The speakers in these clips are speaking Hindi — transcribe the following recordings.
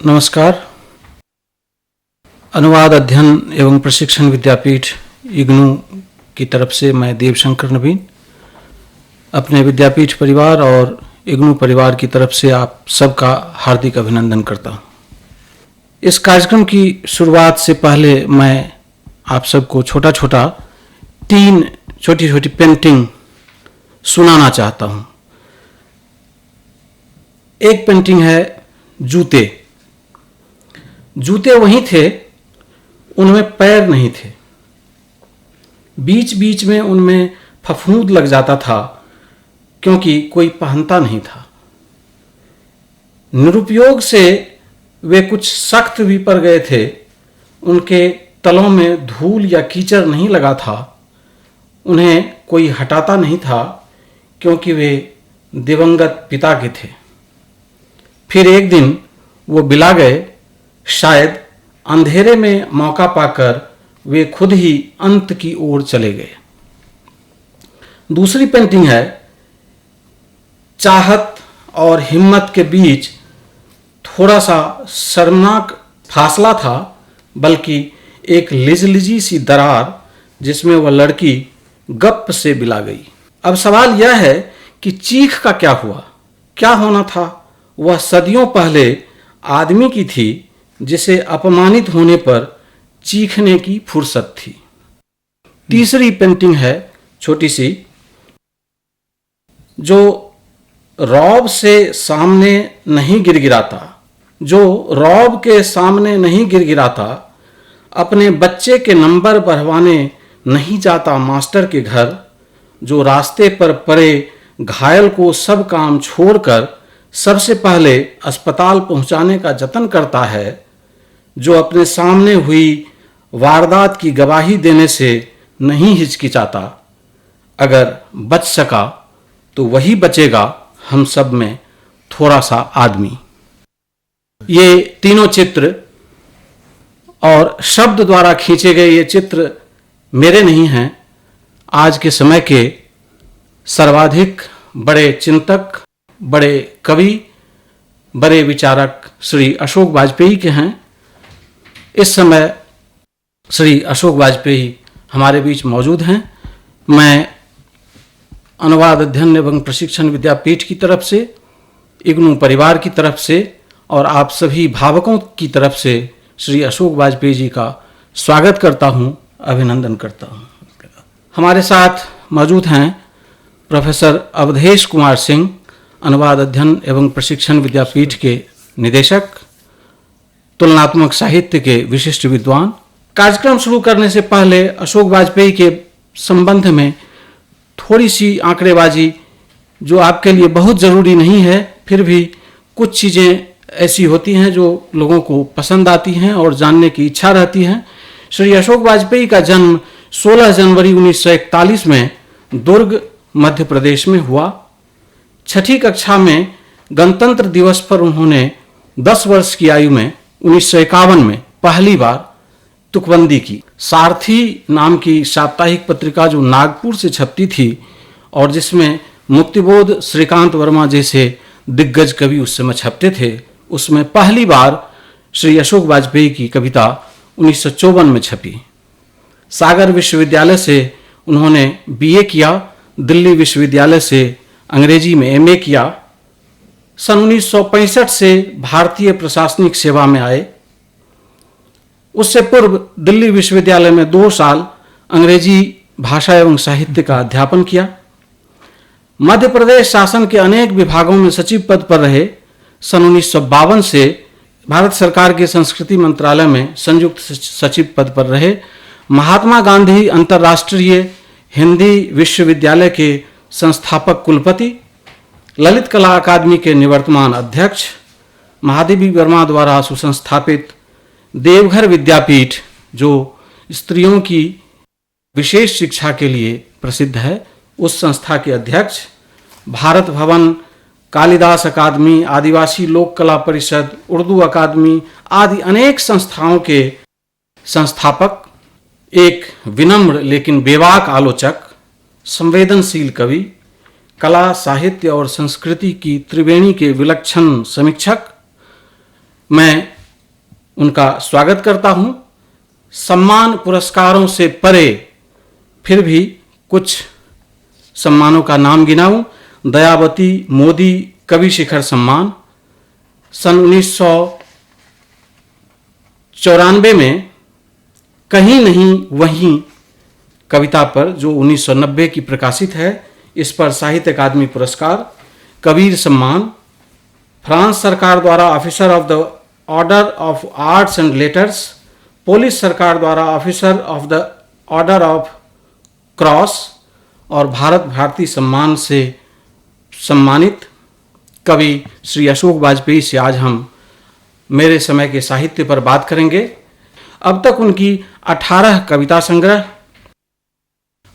नमस्कार। अनुवाद अध्ययन एवं प्रशिक्षण विद्यापीठ इग्नू की तरफ से मैं देवशंकर नवीन अपने विद्यापीठ परिवार और इग्नू परिवार की तरफ से आप सबका हार्दिक अभिनंदन करता हूँ। इस कार्यक्रम की शुरुआत से पहले मैं आप सबको तीन छोटी छोटी पेंटिंग सुनाना चाहता हूँ। एक पेंटिंग है जूते। जूते वहीं थे, उनमें पैर नहीं थे। बीच बीच में उनमें फफूंद लग जाता था क्योंकि कोई पहनता नहीं था। निरुपयोग से वे कुछ सख्त भी पड़ गए थे। उनके तलों में धूल या कीचड़ नहीं लगा था। उन्हें कोई हटाता नहीं था क्योंकि वे दिवंगत पिता के थे। फिर एक दिन वो बिला गए। शायद अंधेरे में मौका पाकर वे खुद ही अंत की ओर चले गए। दूसरी पेंटिंग है चाहत और हिम्मत के बीच थोड़ा सा शर्मनाक फासला था, बल्कि एक लिजलिजी सी दरार जिसमें वह लड़की गप से बिला गई। अब सवाल यह है कि चीख का क्या हुआ? क्या होना था? वह सदियों पहले आदमी की थी जिसे अपमानित होने पर चीखने की फुर्सत थी। तीसरी पेंटिंग है छोटी सी, जो रौब से सामने नहीं गिड़गिड़ाता, जो रौब के सामने नहीं गिड़गिड़ाता, अपने बच्चे के नंबर बढ़वाने नहीं जाता मास्टर के घर, जो रास्ते पर पड़े घायल को सब काम छोड़कर सबसे पहले अस्पताल पहुंचाने का जतन करता है, जो अपने सामने हुई वारदात की गवाही देने से नहीं हिचकिचाता। अगर बच सका तो वही बचेगा हम सब में थोड़ा सा आदमी। ये तीनों चित्र और शब्द द्वारा खींचे गए ये चित्र मेरे नहीं हैं। आज के समय के सर्वाधिक बड़े चिंतक, बड़े कवि, बड़े विचारक श्री अशोक वाजपेयी के हैं। इस समय श्री अशोक वाजपेयी हमारे बीच मौजूद हैं। मैं अनुवाद अध्ययन एवं प्रशिक्षण विद्यापीठ की तरफ से, इग्नू परिवार की तरफ से और आप सभी भावकों की तरफ से श्री अशोक वाजपेयी जी का स्वागत करता हूं, अभिनंदन करता हूं। हमारे साथ मौजूद हैं प्रोफेसर अवधेश कुमार सिंह, अनुवाद अध्ययन एवं प्रशिक्षण विद्यापीठ के निदेशक, तुलनात्मक साहित्य के विशिष्ट विद्वान। कार्यक्रम शुरू करने से पहले अशोक वाजपेयी के संबंध में थोड़ी सी आंकड़ेबाजी, जो आपके लिए बहुत ज़रूरी नहीं है, फिर भी कुछ चीज़ें ऐसी होती हैं जो लोगों को पसंद आती हैं और जानने की इच्छा रहती है। श्री अशोक वाजपेयी का जन्म 16 जनवरी 1941 में दुर्ग, मध्य प्रदेश में हुआ। छठी कक्षा में गणतंत्र दिवस पर उन्होंने 10 वर्ष की आयु में 1951 में पहली बार तुकबंदी की। सारथी नाम की साप्ताहिक पत्रिका जो नागपुर से छपती थी और जिसमें मुक्तिबोध, श्रीकांत वर्मा जैसे दिग्गज कवि उस समय छपते थे, उसमें पहली बार श्री अशोक वाजपेयी की कविता 1954 में छपी। सागर विश्वविद्यालय से उन्होंने बीए किया। दिल्ली विश्वविद्यालय से अंग्रेजी में एमए किया। सन 1965 से भारतीय प्रशासनिक सेवा में आए। उससे पूर्व दिल्ली विश्वविद्यालय में 2 साल अंग्रेजी भाषा एवं साहित्य का अध्यापन किया। मध्य प्रदेश शासन के अनेक विभागों में सचिव पद पर रहे। सन 1952 से भारत सरकार के संस्कृति मंत्रालय में संयुक्त सचिव पद पर रहे। महात्मा गांधी अंतर्राष्ट्रीय हिंदी विश्वविद्यालय के संस्थापक कुलपति, ललित कला अकादमी के निवर्तमान अध्यक्ष, महादेवी वर्मा द्वारा सुसंस्थापित देवघर विद्यापीठ जो स्त्रियों की विशेष शिक्षा के लिए प्रसिद्ध है, उस संस्था के अध्यक्ष, भारत भवन, कालिदास अकादमी, आदिवासी लोक कला परिषद, उर्दू अकादमी आदि अनेक संस्थाओं के संस्थापक, एक विनम्र लेकिन बेबाक आलोचक, संवेदनशील कवि, कला, साहित्य और संस्कृति की त्रिवेणी के विलक्षण समीक्षक, मैं उनका स्वागत करता हूं। सम्मान पुरस्कारों से परे फिर भी कुछ सम्मानों का नाम गिनाऊं। दयावती मोदी कवि शिखर सम्मान सन 1994 में कहीं नहीं वहीं कविता पर, जो 1990 की प्रकाशित है, इस पर साहित्य अकादमी पुरस्कार। कबीर सम्मान फ्रांस सरकार द्वारा officer of the order of arts and letters, Polish सरकार द्वारा officer of the order of cross और भारत भारती सम्मान से सम्मानित कवि श्री अशोक वाजपेयी से आज हम मेरे समय के साहित्य पर बात करेंगे। अब तक उनकी 18 कविता संग्रह,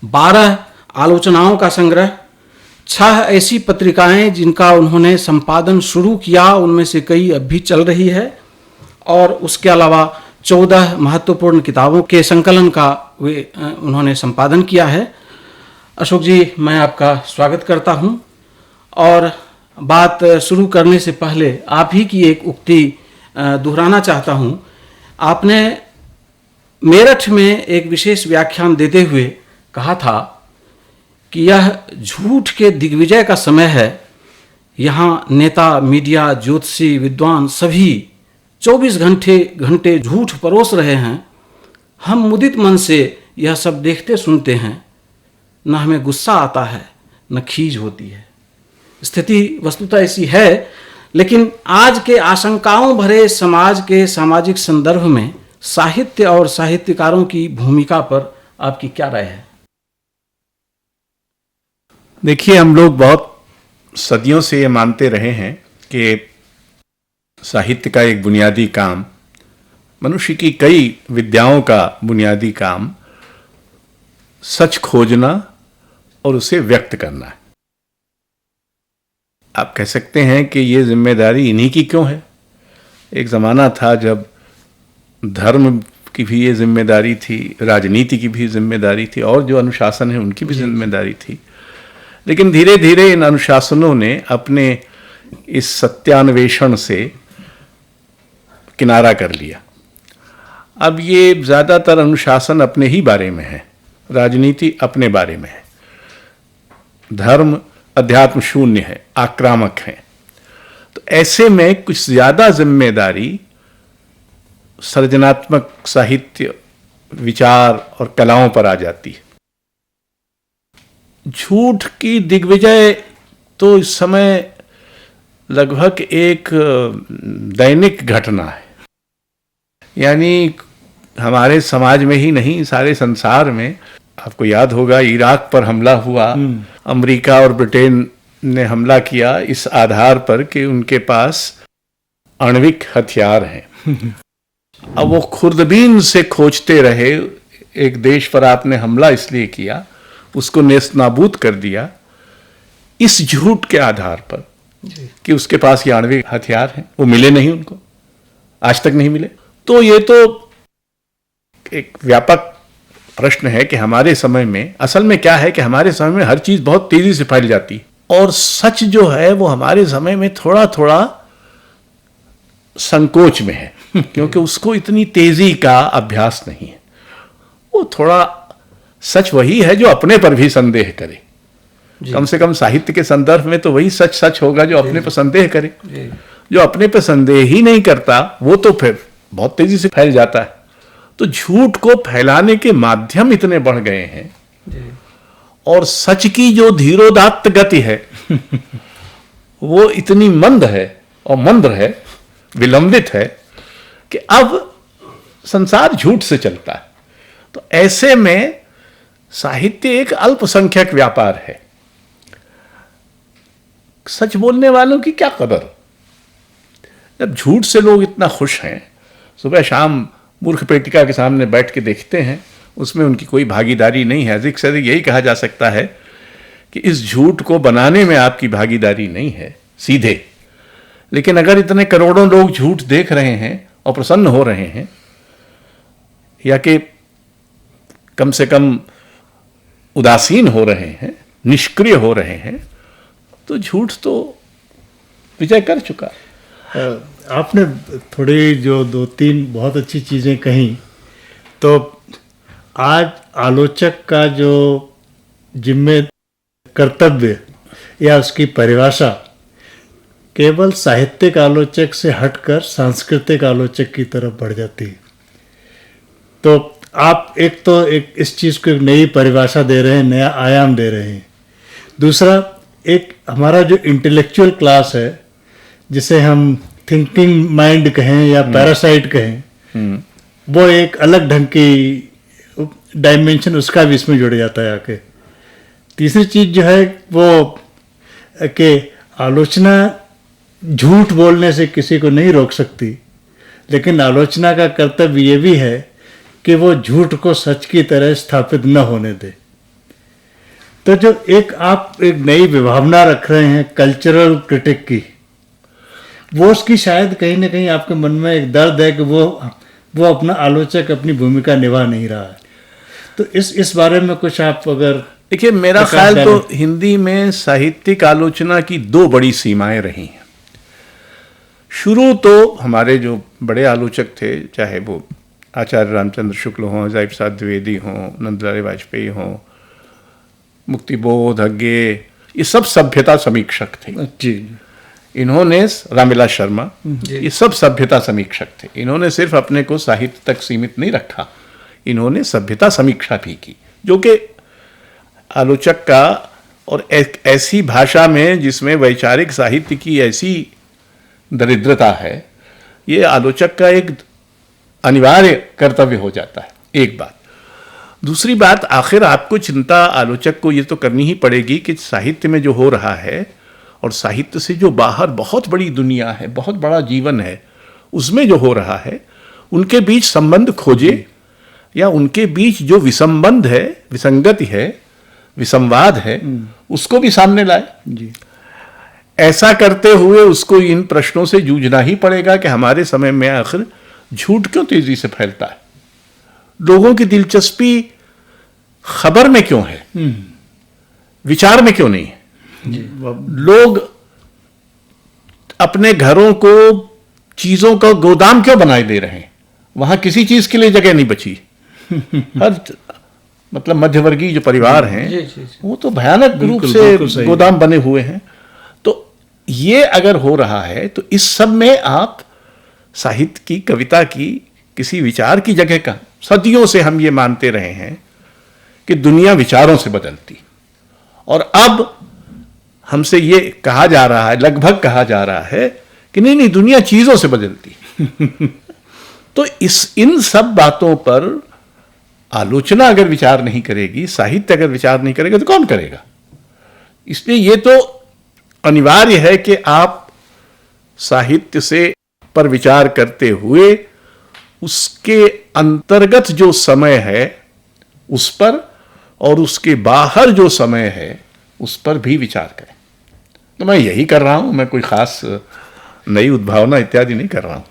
12 आलोचनाओं का संग्रह, 6 ऐसी पत्रिकाएं जिनका उन्होंने संपादन शुरू किया, उनमें से कई अब भी चल रही है, और उसके अलावा 14 महत्वपूर्ण किताबों के संकलन का उन्होंने संपादन किया है। अशोक जी, मैं आपका स्वागत करता हूं, और बात शुरू करने से पहले आप ही की एक उक्ति दोहराना चाहता हूं। आपने मेरठ में एक विशेष व्याख्यान देते हुए कहा था कि यह झूठ के दिग्विजय का समय है। यहाँ नेता, मीडिया, ज्योतिषी, विद्वान सभी 24 घंटे झूठ परोस रहे हैं। हम मुदित मन से यह सब देखते सुनते हैं, न हमें गुस्सा आता है न खीज होती है। स्थिति वस्तुतः ऐसी है, लेकिन आज के आशंकाओं भरे समाज के सामाजिक संदर्भ में साहित्य और साहित्यकारों की भूमिका पर आपकी क्या राय है? देखिए, हम लोग बहुत सदियों से ये मानते रहे हैं कि साहित्य का एक बुनियादी काम, मनुष्य की कई विद्याओं का बुनियादी काम सच खोजना और उसे व्यक्त करना है। आप कह सकते हैं कि ये जिम्मेदारी इन्हीं की क्यों है। एक ज़माना था जब धर्म की भी ये जिम्मेदारी थी, राजनीति की भी जिम्मेदारी थी, और जो अनुशासन है उनकी भी जिम्मेदारी थी। लेकिन धीरे धीरे इन अनुशासनों ने अपने इस सत्यान्वेषण से किनारा कर लिया। अब ये ज़्यादातर अनुशासन अपने ही बारे में है, राजनीति अपने बारे में है, धर्म अध्यात्म शून्य है, आक्रामक है। तो ऐसे में कुछ ज़्यादा जिम्मेदारी सृजनात्मक साहित्य, विचार और कलाओं पर आ जाती है। झूठ की दिग्विजय तो इस समय लगभग एक दैनिक घटना है। यानी हमारे समाज में ही नहीं, सारे संसार में। आपको याद होगा, इराक पर हमला हुआ, अमेरिका और ब्रिटेन ने हमला किया इस आधार पर कि उनके पास आणविक हथियार हैं। अब वो खुर्दबीन से खोजते रहे, एक देश पर आपने हमला इसलिए किया, उसको नेस्त नाबूद कर दिया इस झूठ के आधार पर कि उसके पास ये आणविक हथियार हैं। वो मिले नहीं, उनको आज तक नहीं मिले। तो ये तो एक व्यापक प्रश्न है कि हमारे समय में असल में क्या है कि हमारे समय में हर चीज बहुत तेजी से फैल जाती है, और सच जो है वो हमारे समय में थोड़ा थोड़ा संकोच में है क्योंकि उसको इतनी तेजी का अभ्यास नहीं है। वो थोड़ा सच वही है जो अपने पर भी संदेह करे। कम से कम साहित्य के संदर्भ में तो वही सच सच होगा जो अपने पर संदेह करे। जो अपने पर संदेह ही नहीं करता वो तो फिर बहुत तेजी से फैल जाता है। तो झूठ को फैलाने के माध्यम इतने बढ़ गए हैं, और सच की जो धीरोदात्त गति है वो इतनी मंद है और मंद्र है, विलंबित है, कि अब संसार झूठ से चलता है। तो ऐसे में साहित्य एक अल्पसंख्यक व्यापार है। सच बोलने वालों की क्या कदर, जब झूठ से लोग इतना खुश हैं, सुबह शाम मूर्ख पेटिका के सामने बैठ के देखते हैं, उसमें उनकी कोई भागीदारी नहीं है। अधिक से अधिक यही कहा जा सकता है कि इस झूठ को बनाने में आपकी भागीदारी नहीं है सीधे। लेकिन अगर इतने करोड़ों लोग झूठ देख रहे हैं और प्रसन्न हो रहे हैं, या कि कम से कम उदासीन हो रहे हैं, निष्क्रिय हो रहे हैं, तो झूठ तो विजय कर चुका। आपने थोड़ी जो दो तीन बहुत अच्छी चीज़ें कही, तो आज आलोचक का जो जिम्मे कर्तव्य या उसकी परिभाषा केवल साहित्यिक आलोचक से हटकर सांस्कृतिक आलोचक की तरफ बढ़ जाती है। तो आप एक इस चीज़ को एक नई परिभाषा दे रहे हैं, नया आयाम दे रहे हैं। दूसरा, एक हमारा जो इंटेलेक्चुअल क्लास है, जिसे हम थिंकिंग माइंड कहें या पैरासाइट कहें, वो एक अलग ढंग की डायमेंशन उसका भी इसमें जुड़ जाता है आके। तीसरी चीज़ जो है वो कि आलोचना झूठ बोलने से किसी को नहीं रोक सकती, लेकिन आलोचना का कर्तव्य ये भी है कि वो झूठ को सच की तरह स्थापित न होने दे। तो जो आप एक नई विभावना रख रहे हैं कल्चरल क्रिटिक की, वो उसकी शायद कहीं ना कहीं आपके मन में एक दर्द है कि वो अपना आलोचक अपनी भूमिका निभा नहीं रहा है। तो इस बारे में कुछ आप अगर देखिए, मेरा ख्याल तो हिंदी में साहित्यिक आलोचना की दो बड़ी सीमाएं रही हैं। शुरू तो हमारे जो बड़े आलोचक थे, चाहे वो आचार्य रामचंद्र शुक्ल हों, जाहिर प्रसाद द्विवेदी हों, नंदलाल वाजपेयी हों, मुक्तिबोध, अज्ञे, ये सब सभ्यता समीक्षक थे जी। इन्होंने, रामविलास शर्मा, ये सब सभ्यता समीक्षक थे। इन्होंने सिर्फ अपने को साहित्य तक सीमित नहीं रखा, इन्होंने सभ्यता समीक्षा भी की, जो कि आलोचक का, और एक ऐसी भाषा में जिसमें वैचारिक साहित्य की ऐसी दरिद्रता है, ये आलोचक का एक अनिवार्य कर्तव्य हो जाता है। एक बात। दूसरी बात, आखिर आपको चिंता आलोचक को ये तो करनी ही पड़ेगी कि साहित्य में जो हो रहा है और साहित्य से जो बाहर बहुत बड़ी दुनिया है, बहुत बड़ा जीवन है, उसमें जो हो रहा है, उनके बीच संबंध खोजे, या उनके बीच जो विसंबंध है, विसंगति है, विसंवाद है, उसको भी सामने लाए जी। ऐसा करते हुए उसको इन प्रश्नों से जूझना ही पड़ेगा कि हमारे समय में आखिर झूठ क्यों तेजी से फैलता है, लोगों की दिलचस्पी खबर में क्यों है, विचार में क्यों नहीं है। लोग अपने घरों को चीजों का गोदाम क्यों बनाए दे रहे हैं, वहां किसी चीज के लिए जगह नहीं बची। हर मतलब मध्यवर्गीय जो परिवार हैं, वो तो भयानक रूप से गोदाम बने हुए हैं। तो ये अगर हो रहा है, तो इस सब में आप साहित्य की, कविता की, किसी विचार की जगह का, सदियों से हम ये मानते रहे हैं कि दुनिया विचारों से बदलती, और अब हमसे ये कहा जा रहा है, लगभग कहा जा रहा है कि नहीं नहीं, दुनिया चीजों से बदलती। तो इन सब बातों पर आलोचना अगर विचार नहीं करेगी, साहित्य अगर विचार नहीं करेगा, तो कौन करेगा। इसलिए ये तो अनिवार्य है कि आप साहित्य से पर विचार करते हुए उसके अंतर्गत जो समय है उस पर, और उसके बाहर जो समय है उस पर भी विचार करें। तो मैं यही कर रहा हूं, मैं कोई खास नई उद्भावना इत्यादि नहीं कर रहा हूं।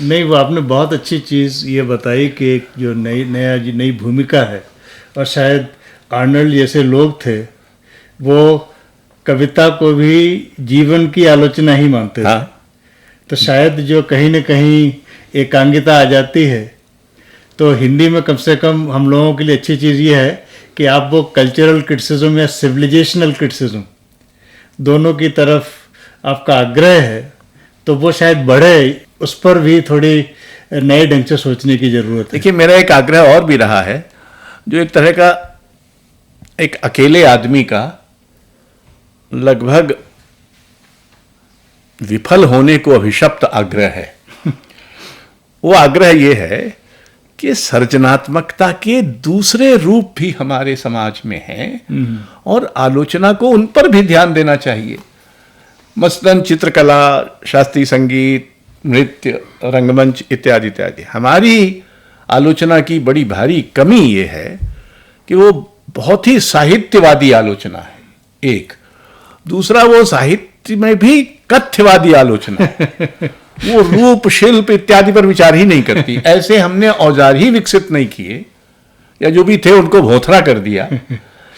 नहीं, वो आपने बहुत अच्छी चीज़ ये बताई कि एक जो नई भूमिका है, और शायद आर्नल्ड जैसे लोग थे, वो कविता को भी जीवन की आलोचना ही मानते थे। तो शायद जो कहीं न कहीं एकांगिता आ जाती है, तो हिंदी में कम से कम हम लोगों के लिए अच्छी चीज़ ये है कि आप वो कल्चरल क्रिटिसिज्म या सिविलाइजेशनल क्रिटिसिज्म दोनों की तरफ आपका आग्रह है, तो वो शायद बढ़े। उस पर भी थोड़ी नए ढंग से सोचने की जरूरत है। देखिए, मेरा एक आग्रह और भी रहा है, जो एक तरह का एक अकेले आदमी का लगभग विफल होने को अभिशप्त आग्रह है। वो आग्रह ये है कि सृजनात्मकता के दूसरे रूप भी हमारे समाज में हैं, और आलोचना को उन पर भी ध्यान देना चाहिए। मसलन चित्रकला, शास्त्रीय संगीत, नृत्य, रंगमंच इत्यादि इत्यादि। हमारी आलोचना की बड़ी भारी कमी ये है कि वो बहुत ही साहित्यवादी आलोचना है, एक। दूसरा, वो साहित्य में भी कथ्यवादी आलोचना है। वो रूप, शिल्प इत्यादि पर विचार ही नहीं करती। ऐसे हमने औजार ही विकसित नहीं किए, या जो भी थे उनको भोथरा कर दिया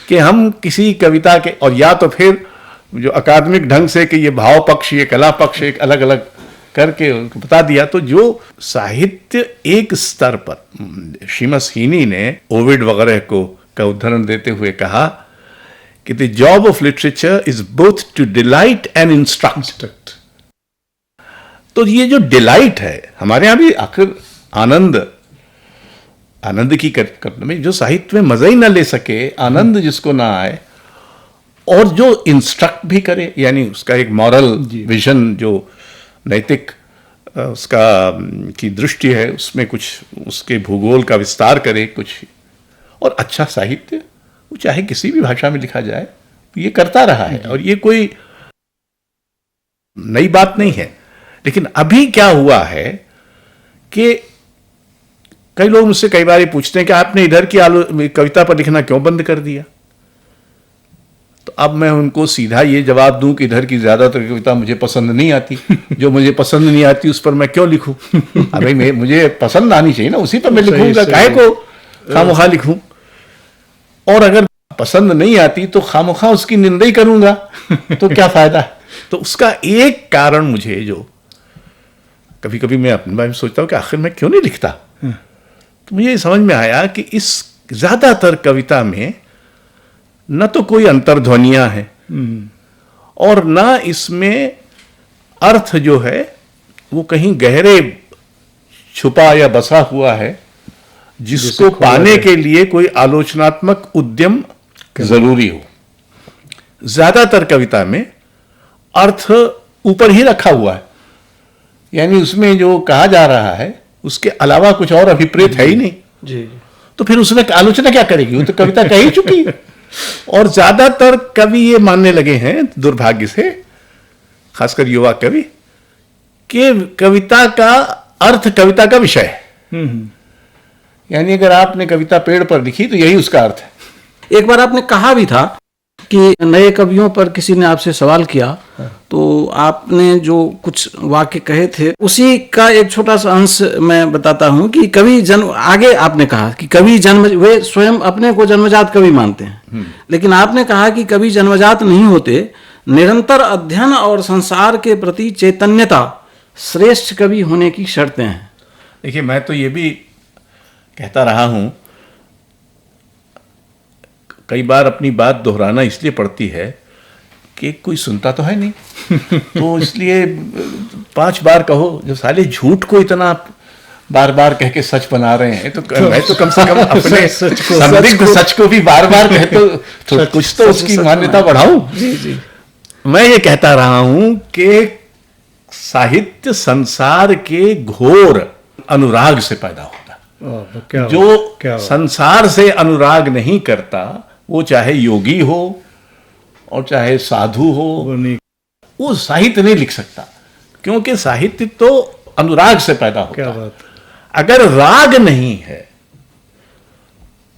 कि हम किसी कविता के, और या तो फिर जो अकादमिक ढंग से कि ये भाव पक्ष, ये कला पक्ष एक अलग अलग करके उनको बता दिया। तो जो साहित्य एक स्तर पर, श्रीमस हीनी ने ओविड वगैरह को का उदाहरण देते हुए कहा कि the job of literature is both to delight and instruct. तो ये जो डिलाइट है, हमारे यहां भी आखिर आनंद की करने में, जो साहित्य में मजा ही ना ले सके, आनंद जिसको ना आए, और जो इंस्ट्रक्ट भी करे, यानी उसका एक मॉरल विजन, जो नैतिक उसका की दृष्टि है, उसमें कुछ उसके भूगोल का विस्तार करे कुछ। और अच्छा साहित्य वो चाहे किसी भी भाषा में लिखा जाए, ये करता रहा है, और ये कोई नई बात नहीं है। लेकिन अभी क्या हुआ है कि कई लोग मुझसे कई बार ये पूछते हैं कि आपने इधर की कविता पर लिखना क्यों बंद कर दिया। तो अब मैं उनको सीधा ये जवाब दूं कि इधर की ज्यादातर कविता मुझे पसंद नहीं आती, जो मुझे पसंद नहीं आती उस पर मैं क्यों लिखूं। अभी मुझे पसंद आनी चाहिए ना, उसी पर मैं लिखूंगा, काहे को खामोखा लिखूं। और अगर पसंद नहीं आती तो खामोखा उसकी निंदा ही करूंगा, तो क्या फायदा। तो उसका एक कारण मुझे, जो कभी कभी मैं अपने बारे में सोचता हूं कि आखिर मैं क्यों नहीं लिखता, तो मुझे समझ में आया कि इस ज्यादातर कविता में न तो कोई अंतर्ध्वनियां हैं, और न इसमें अर्थ जो है वो कहीं गहरे छुपा या बसा हुआ है, जिसको पाने के लिए कोई आलोचनात्मक उद्यम जरूरी हो। ज्यादातर कविता में अर्थ ऊपर ही रखा हुआ है, यानी उसमें जो कहा जा रहा है उसके अलावा कुछ और अभिप्रेत है ही नहीं जी। तो फिर उसमें आलोचना क्या करेगी, वो तो कविता कह ही चुकी है। और ज्यादातर कवि ये मानने लगे हैं, दुर्भाग्य से, खासकर युवा कवि, कि कविता का अर्थ कविता का विषय है। यानी अगर आपने कविता पेड़ पर लिखी तो यही उसका अर्थ है। एक बार आपने कहा भी था कि नए कवियों पर किसी ने आपसे सवाल किया, तो आपने जो कुछ वाक्य कहे थे उसी का एक छोटा सा अंश मैं बताता हूं कि कवि जन्म, आगे आपने कहा कि कवि जन्म, वे स्वयं अपने को जन्मजात कवि मानते हैं, लेकिन आपने कहा कि कवि जन्मजात नहीं होते, निरंतर अध्ययन और संसार के प्रति चैतन्यता श्रेष्ठ कवि होने की शर्तें हैं। देखिए, मैं तो ये भी कहता रहा हूं, कई बार अपनी बात दोहराना इसलिए पड़ती है कि कोई सुनता तो है नहीं, तो इसलिए 5 बार कहो। जो साले झूठ को इतना बार बार कह के सच बना रहे हैं, तो मैं तो कम से कम अपने संदिग्ध सच को भी बार बार कहे तो कुछ तो उसकी मान्यता बढ़ाऊं। जी। मैं ये कहता रहा हूं कि साहित्य संसार के घोर अनुराग से पैदा होता है। जो संसार से अनुराग नहीं करता, वो चाहे योगी हो और चाहे साधु हो, वो साहित्य नहीं लिख सकता, क्योंकि साहित्य तो अनुराग से पैदा होता है। अगर राग नहीं है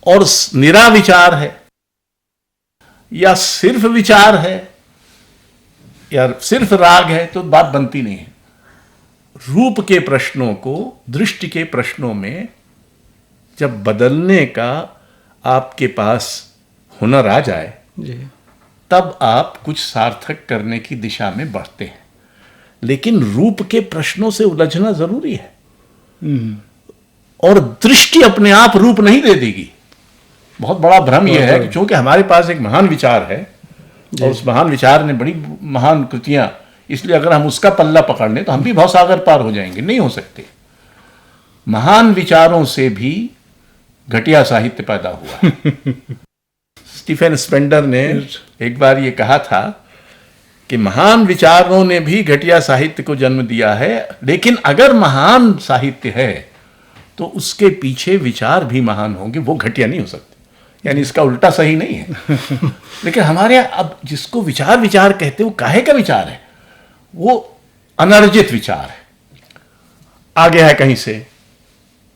और निरा विचार है, या सिर्फ विचार है, या सिर्फ राग है, तो बात बनती नहीं है। रूप के प्रश्नों को दृष्टि के प्रश्नों में जब बदलने का आपके पास हुनर आ जाए जी, तब आप कुछ सार्थक करने की दिशा में बढ़ते हैं। लेकिन रूप के प्रश्नों से उलझना जरूरी है, और दृष्टि अपने आप रूप नहीं दे देगी। बहुत बड़ा भ्रम यह है कि क्योंकि हमारे पास एक महान विचार है और उस महान विचार ने बड़ी महान कृतियां, इसलिए अगर हम उसका पल्ला पकड़ लें तो हम भी भवसागर पार हो जाएंगे। नहीं हो सकते। महान विचारों से भी घटिया साहित्य पैदा हुआ है। स्टीफन स्पेंडर ने एक बार ये कहा था कि महान विचारों ने भी घटिया साहित्य को जन्म दिया है, लेकिन अगर महान साहित्य है तो उसके पीछे विचार भी महान होंगे, वो घटिया नहीं हो सकते। यानी इसका उल्टा सही नहीं है। लेकिन हमारे यहाँ अब जिसको विचार विचार कहते हैं, वो काहे का विचार है? वो अनर्जित विचार है, आ गया है कहीं से,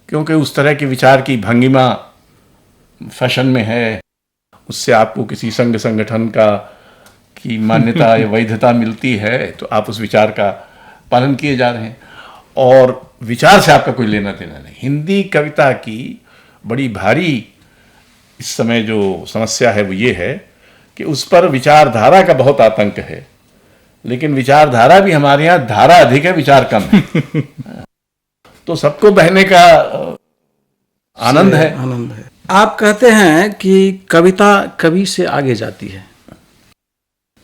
क्योंकि उस तरह के विचार की भंगिमा फैशन में है, उससे आपको किसी संघ संगठन की मान्यता या वैधता मिलती है, तो आप उस विचार का पालन किए जा रहे हैं, और विचार से आपका कोई लेना देना नहीं। हिंदी कविता की बड़ी भारी इस समय जो समस्या है वो ये है कि उस पर विचारधारा का बहुत आतंक है, लेकिन विचारधारा भी हमारे यहाँ धारा अधिक है, विचार कम है। तो सबको बहने का आनंद है। आनंद है। आप कहते हैं कि कविता कवि से आगे जाती है।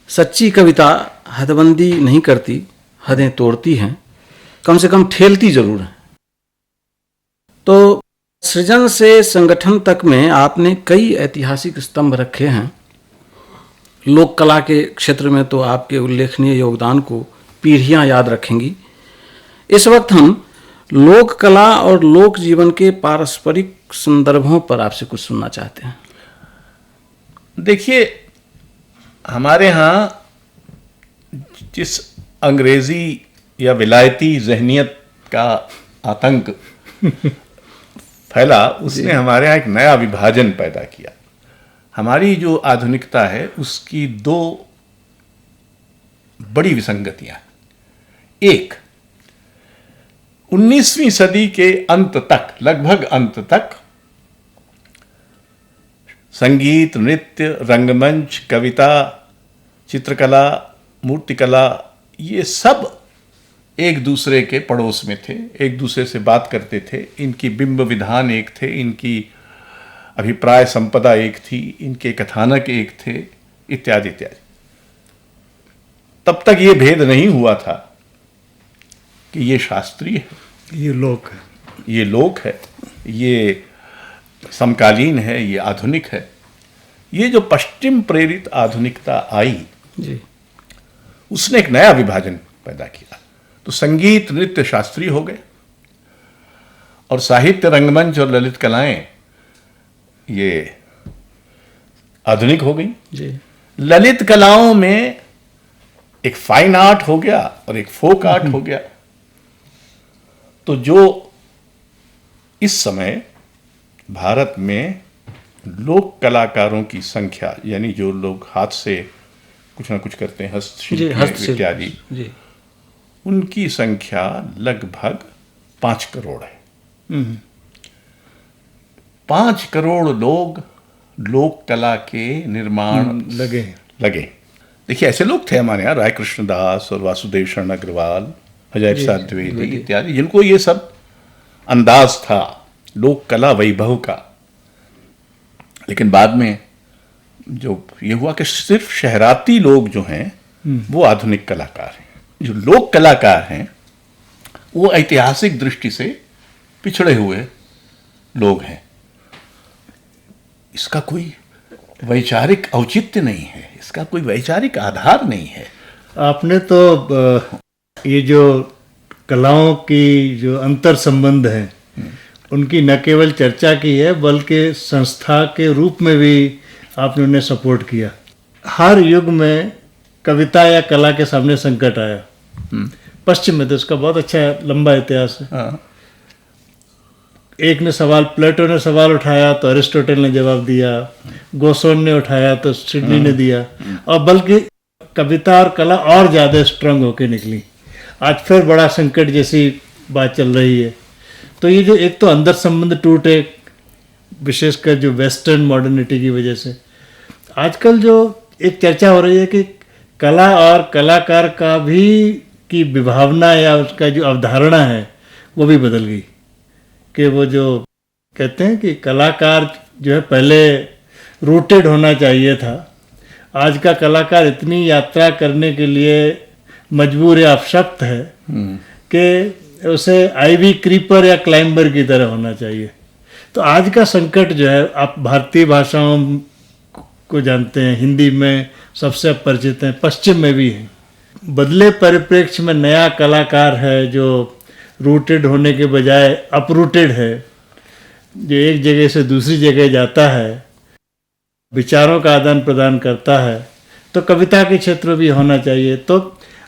सच्ची कविता हदबंदी नहीं करती, हदें तोड़ती हैं, कम से कम ठेलती जरूर है। तो सृजन से संगठन तक में आपने कई ऐतिहासिक स्तंभ रखे हैं। लोक कला के क्षेत्र में तो आपके उल्लेखनीय योगदान को पीढ़ियां याद रखेंगी। इस वक्त हम लोक कला और लोक जीवन के पारस्परिक संदर्भों पर आपसे कुछ सुनना चाहते हैं। देखिए, हमारे यहाँ जिस अंग्रेजी या विलायती जहनियत का आतंक फैला, उसने हमारे यहाँ एक नया विभाजन पैदा किया। हमारी जो आधुनिकता है उसकी दो बड़ी विसंगतियां। एक, 19वीं सदी के अंत तक, लगभग अंत तक, संगीत, नृत्य, रंगमंच, कविता, चित्रकला, मूर्तिकला, ये सब एक दूसरे के पड़ोस में थे, एक दूसरे से बात करते थे। इनकी बिंब विधान एक थे, इनकी अभिप्राय संपदा एक थी, इनके कथानक एक थे, इत्यादि इत्यादि। तब तक ये भेद नहीं हुआ था कि ये शास्त्रीय है, ये लोक है, ये लोक है, ये समकालीन है, ये आधुनिक है। ये जो पश्चिम प्रेरित आधुनिकता आई जी, उसने एक नया विभाजन पैदा किया। तो संगीत, नृत्य शास्त्रीय हो गए और साहित्य, रंगमंच और ललित कलाएं ये आधुनिक हो गई। जी, ललित कलाओं में एक फाइन आर्ट हो गया और एक फोक आर्ट हो गया। तो जो इस समय भारत में लोक कलाकारों की संख्या, यानी जो लोग हाथ से कुछ ना कुछ करते हैं, जी, हस्तशिल्प हस्तशिल्प इत्यादि, जी, उनकी संख्या लगभग 5 करोड़ है। 5 करोड़ लोग लोक कला के निर्माण लगे। देखिए, ऐसे लोग थे हमारे यहाँ, राय कृष्णदास और वासुदेव शरण अग्रवाल, अजय प्रसाद द्विवेदी इत्यादि, जिनको ये सब अंदाज था लोक कला वैभव का। लेकिन बाद में जो ये हुआ कि सिर्फ शहराती लोग जो हैं वो आधुनिक कलाकार हैं। जो लोक कलाकार हैं वो ऐतिहासिक दृष्टि से पिछड़े हुए लोग हैं। इसका कोई वैचारिक औचित्य नहीं है, इसका कोई वैचारिक आधार नहीं है। आपने तो ये जो कलाओं की जो अंतर संबंध है उनकी न केवल चर्चा की है, बल्कि संस्था के रूप में भी आपने उन्हें सपोर्ट किया। हर युग में कविता या कला के सामने संकट आया। पश्चिम में तो इसका बहुत अच्छा लंबा इतिहास है। हाँ। एक ने सवाल, प्लेटो ने सवाल उठाया तो अरिस्टोटल ने जवाब दिया, गोसोन ने उठाया तो सिडनी ने दिया, और बल्कि कविता और कला और ज़्यादा स्ट्रांग होके निकली। आज फिर बड़ा संकट जैसी बात चल रही है। तो ये जो एक तो अंदर संबंध टूटे, विशेषकर जो वेस्टर्न मॉडर्निटी की वजह से, आजकल जो एक चर्चा हो रही है कि कला और कलाकार का भी की विभावना या उसका जो अवधारणा है वो भी बदल गई। कि वो जो कहते हैं कि कलाकार जो है पहले रूटेड होना चाहिए था, आज का कलाकार इतनी यात्रा करने के लिए मजबूर या अवशक्त है कि उसे आईवी क्रीपर या क्लाइंबर की तरह होना चाहिए। तो आज का संकट जो है, आप भारतीय भाषाओं को जानते हैं, हिंदी में सबसे परिचित हैं, पश्चिम में भी हैं। बदले परिप्रेक्ष्य में नया कलाकार है जो रूटेड होने के बजाय अपरूटेड है, जो एक जगह से दूसरी जगह जाता है, विचारों का आदान प्रदान करता है। तो कविता के क्षेत्र में भी होना चाहिए। तो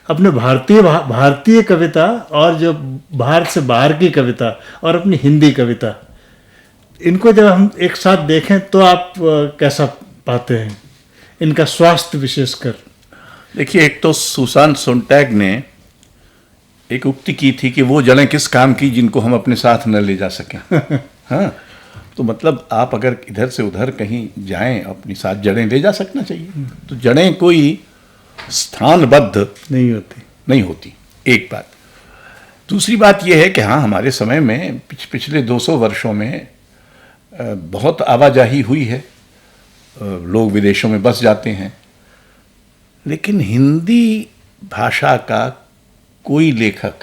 अपने भारतीय कविता और जो भारत से बाहर की कविता और अपनी हिंदी कविता, इनको जब हम एक साथ देखें तो आप कैसा पाते हैं इनका स्वास्थ्य विशेषकर? देखिए, एक तो सुसान सोनटैग ने एक उक्ति की थी कि वो जड़ें किस काम की जिनको हम अपने साथ न ले जा सकें। हाँ, तो मतलब आप अगर इधर से उधर कहीं जाएं, अपनी साथ जड़ें ले जा सकना चाहिए। तो जड़ें कोई स्थानबद्ध नहीं होती। होती। एक बात। दूसरी बात यह है कि हाँ, हमारे समय में पिछले 200 वर्षों में बहुत आवाजाही हुई है, लोग विदेशों में बस जाते हैं, लेकिन हिंदी भाषा का कोई लेखक,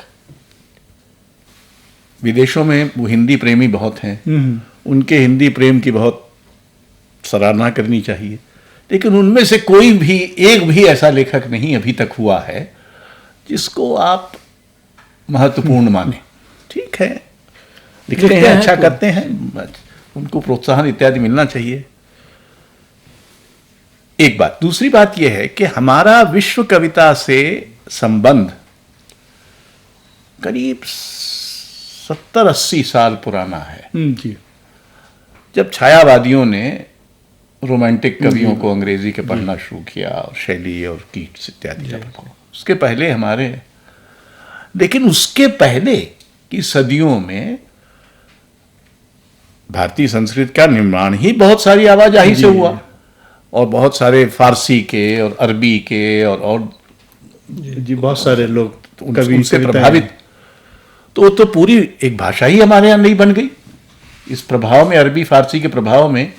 विदेशों में वो हिंदी प्रेमी बहुत हैं, उनके हिंदी प्रेम की बहुत सराहना करनी चाहिए, लेकिन उनमें से कोई भी एक भी ऐसा लेखक नहीं अभी तक हुआ है जिसको आप महत्वपूर्ण माने। ठीक है, लिखते हैं, अच्छा करते हैं, उनको प्रोत्साहन इत्यादि मिलना चाहिए। एक बात। दूसरी बात यह है कि हमारा विश्व कविता से संबंध करीब 70-80 साल पुराना है। जी। जब छायावादियों ने रोमांटिक कवियों को अंग्रेजी के पढ़ना शुरू किया, और शैली और कीट्स इत्यादि का प्रभाव, उसके पहले हमारे, लेकिन उसके पहले की सदियों में भारतीय संस्कृत का निर्माण ही बहुत सारी आवाजाही से हुआ, और बहुत सारे फारसी के और अरबी के और जी बहुत सारे लोग उनसे प्रभावित। तो पूरी एक भाषा ही हमारे यहाँ नहीं बन गई। इस प्रभाव में, अरबी फारसी के प्रभाव में,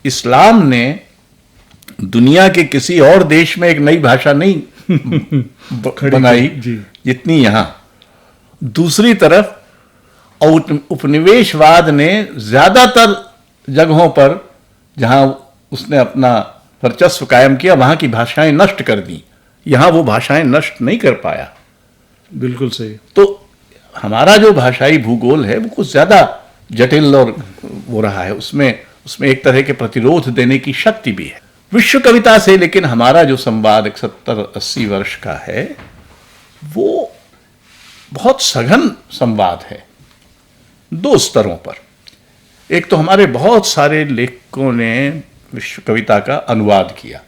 इस्लाम ने दुनिया के किसी और देश में एक नई भाषा नहीं बनाई जितनी यहाँ। दूसरी तरफ उपनिवेशवाद ने ज्यादातर जगहों पर जहां उसने अपना वर्चस्व कायम किया, वहां की भाषाएं नष्ट कर दी, यहां वो भाषाएं नष्ट नहीं कर पाया। बिल्कुल सही। तो हमारा जो भाषाई भूगोल है वो कुछ ज्यादा जटिल और वो रहा है, उसमें एक तरह के प्रतिरोध देने की शक्ति भी है विश्व कविता से। लेकिन हमारा जो संवाद 70-80 वर्ष का है वो बहुत सघन संवाद है, दो स्तरों पर। एक तो हमारे बहुत सारे लेखकों ने विश्व कविता का अनुवाद किया,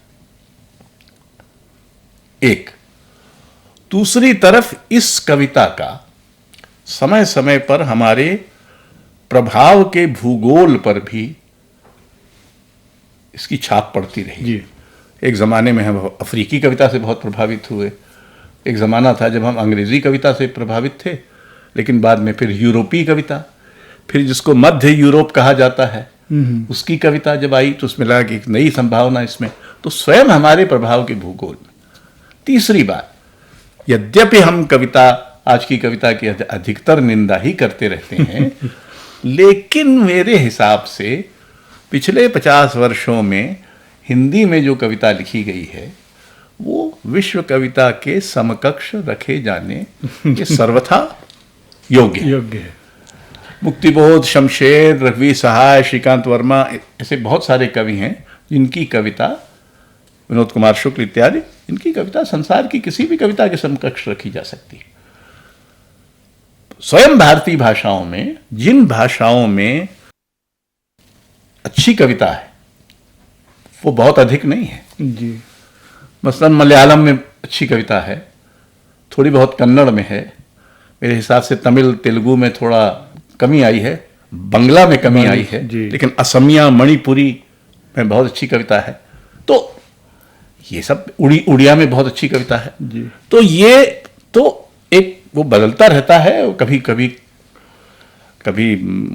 एक। दूसरी तरफ इस कविता का समय समय पर हमारे प्रभाव के भूगोल पर भी इसकी छाप पड़ती रही। जी। एक ज़माने में हम अफ्रीकी कविता से बहुत प्रभावित हुए, एक ज़माना था जब हम अंग्रेज़ी कविता से प्रभावित थे, लेकिन बाद में फिर यूरोपीय कविता, फिर जिसको मध्य यूरोप कहा जाता है, उसकी कविता जब आई तो उसमें लगा कि एक नई संभावना इसमें, तो स्वयं हमारे प्रभाव के भूगोल में। तीसरी बात, यद्यपि हम कविता, आज की कविता की अधिकतर निंदा ही करते रहते हैं, लेकिन मेरे हिसाब से पिछले 50 वर्षों में हिंदी में जो कविता लिखी गई है वो विश्व कविता के समकक्ष रखे जाने के सर्वथा योग्य है। मुक्तिबोध, शमशेर, रघुवीर सहाय, श्रीकांत वर्मा, ऐसे बहुत सारे कवि हैं जिनकी कविता, विनोद कुमार शुक्ल इत्यादि, इनकी कविता संसार की किसी भी कविता के समकक्ष रखी जा सकती है। स्वयं भारतीय भाषाओं में, जिन भाषाओं में अच्छी कविता है वो बहुत अधिक नहीं है। जी। मसलन मलयालम में अच्छी कविता है, थोड़ी बहुत कन्नड़ में है, मेरे हिसाब से तमिल तेलुगु में थोड़ा कमी आई है, बंगला में कमी आई है, लेकिन असमिया, मणिपुरी में बहुत अच्छी कविता है। तो ये सब, उड़िया में बहुत अच्छी कविता है। जी। तो ये तो एक वो बदलता रहता है, कभी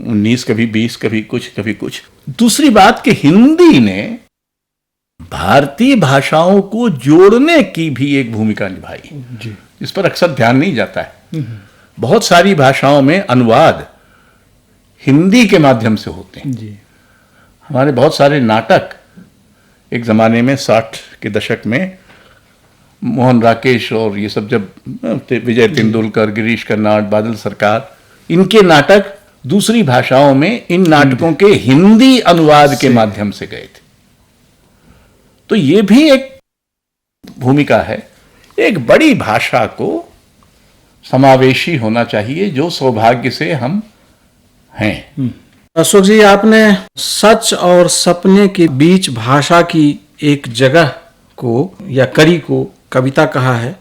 19, कभी 20, कभी कुछ। दूसरी बात कि हिंदी ने भारतीय भाषाओं को जोड़ने की भी एक भूमिका निभाई, जी। इस पर अक्सर ध्यान नहीं जाता है। बहुत सारी भाषाओं में अनुवाद हिंदी के माध्यम से होते हैं। जी। हमारे बहुत सारे नाटक एक जमाने में 60 के दशक में मोहन राकेश और ये सब, जब विजय तेंदुलकर, गिरीश कर्नाड, बादल सरकार, इनके नाटक दूसरी भाषाओं में इन नाटकों के हिंदी अनुवाद के माध्यम से गए थे। तो ये भी एक भूमिका है। एक बड़ी भाषा को समावेशी होना चाहिए, जो सौभाग्य से हम हैं। अशोक जी, आपने सच और सपने के बीच भाषा की एक जगह को या कड़ी को कविता कहा है।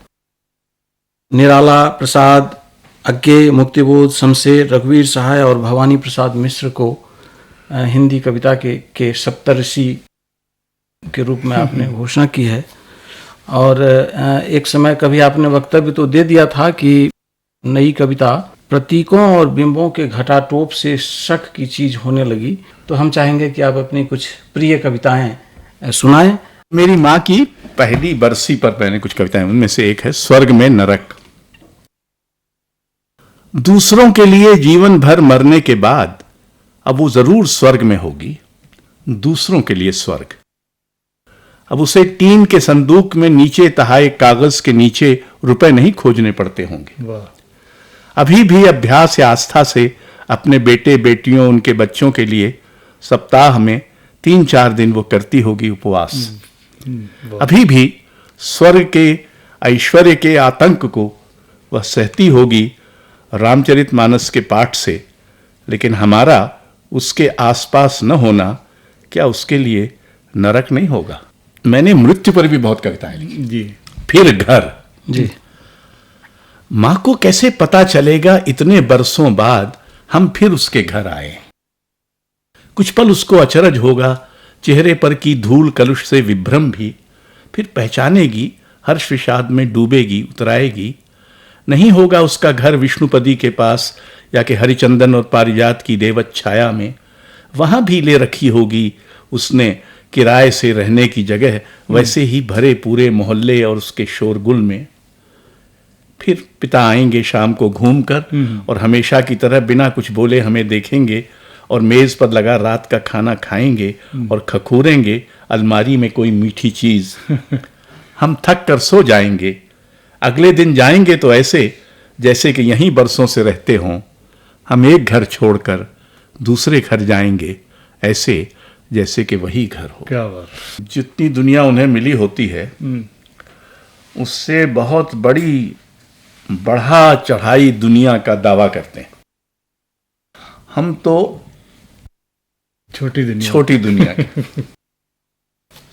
निराला प्रसाद, अज्ञे, मुक्तिबोध, शमशेर, रघुवीर सहाय और भवानी प्रसाद मिश्र को हिंदी कविता के सप्तऋषि के रूप में आपने घोषणा की है। और एक समय कभी आपने वक्तव्य तो दे दिया था कि नई कविता प्रतीकों और बिंबों के घटाटोप से शक की चीज होने लगी। तो हम चाहेंगे कि आप अपनी कुछ प्रिय कविताएं सुनाएं। मेरी माँ की पहली बरसी पर मैंने कुछ कविताएं, उनमें से एक है स्वर्ग में नरक। दूसरों के लिए जीवन भर मरने के बाद अब वो जरूर स्वर्ग में होगी, दूसरों के लिए स्वर्ग। अब उसे टीन के संदूक में नीचे तहाए कागज के नीचे रुपए नहीं खोजने पड़ते होंगे। वाह। अभी भी अभ्यास या आस्था से अपने बेटे बेटियों, उनके बच्चों के लिए सप्ताह में 3-4 दिन वो करती होगी उपवास। अभी भी स्वर्ग के ऐश्वर्य के आतंक को वह सहती होगी रामचरितमानस के पाठ से, लेकिन हमारा उसके आसपास न होना क्या उसके लिए नरक नहीं होगा? मैंने मृत्यु पर भी बहुत कविताएं लिखी। जी। फिर घर। जी। मां को कैसे पता चलेगा इतने बरसों बाद हम फिर उसके घर आए? कुछ पल उसको अचरज होगा, चेहरे पर की धूल कलुष से विभ्रम भी, फिर पहचानेगी, हर्ष विषाद में डूबेगी, उतराएगी। नहीं होगा उसका घर विष्णुपदी के पास या कि हरिचंदन और पारिजात की देवत छाया में, वहां भी ले रखी होगी उसने किराए से रहने की जगह, वैसे ही भरे पूरे मोहल्ले और उसके शोरगुल में। फिर पिता आएंगे शाम को घूमकर और हमेशा की तरह बिना कुछ बोले हमें देखेंगे और मेज पर लगा रात का खाना खाएंगे और खखूरेंगे अलमारी में कोई मीठी चीज। हम थक कर सो जाएंगे। अगले दिन जाएंगे तो ऐसे जैसे कि यहीं बरसों से रहते हों। हम एक घर छोड़कर दूसरे घर जाएंगे, ऐसे जैसे कि वही घर हो। क्या बात। जितनी दुनिया उन्हें मिली होती है उससे बहुत बड़ी बढ़ा चढ़ाई दुनिया का दावा करते हैं। हम तो छोटी दुनिया। छोटी दुनिया के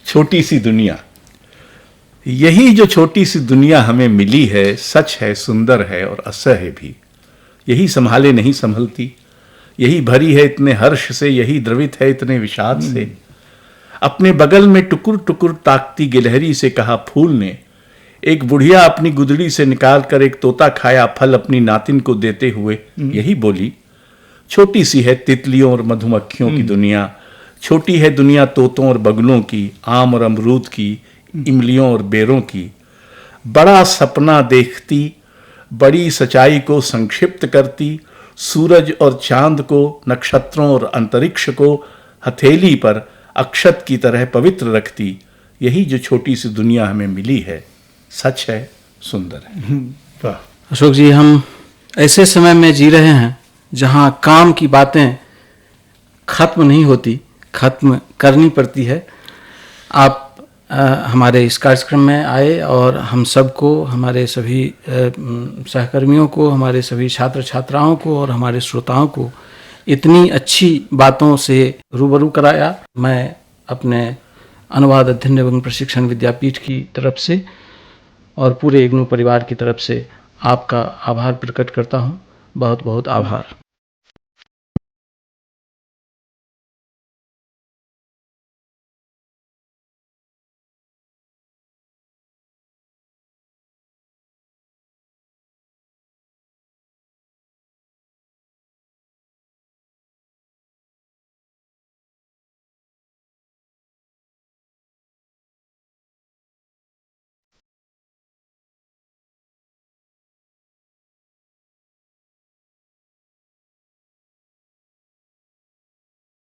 छोटी सी दुनिया। यही जो छोटी सी दुनिया हमें मिली है, सच है, सुंदर है और असह्य भी। यही संभाले नहीं संभलती, यही भरी है इतने हर्ष से, यही द्रवित है इतने विषाद से। अपने बगल में टुकुर टुकुर ताकती गिलहरी से कहा फूल ने, एक बुढ़िया अपनी गुदड़ी से निकालकर एक तोता खाया फल अपनी नातिन को देते हुए यही बोली। छोटी सी है तितलियों और मधुमक्खियों की दुनिया, छोटी है दुनिया तोतों और बगुलों की, आम और अमरूद की, इमलियों और बेरों की। बड़ा सपना देखती, बड़ी सच्चाई को संक्षिप्त करती, सूरज और चांद को, नक्षत्रों और अंतरिक्ष को हथेली पर अक्षत की तरह पवित्र रखती। यही जो छोटी सी दुनिया हमें मिली है, सच है, सुंदर है। वाह। अशोक जी, हम ऐसे समय में जी रहे हैं जहां काम की बातें खत्म नहीं होती, खत्म करनी पड़ती है। आप हमारे इस कार्यक्रम में आए और हम सबको, हमारे सभी सहकर्मियों को, हमारे सभी छात्र छात्राओं को और हमारे श्रोताओं को इतनी अच्छी बातों से रूबरू कराया। मैं अपने अनुवाद अध्ययन एवं प्रशिक्षण विद्यापीठ की तरफ से और पूरे इग्नू परिवार की तरफ से आपका आभार प्रकट करता हूँ। बहुत बहुत आभार।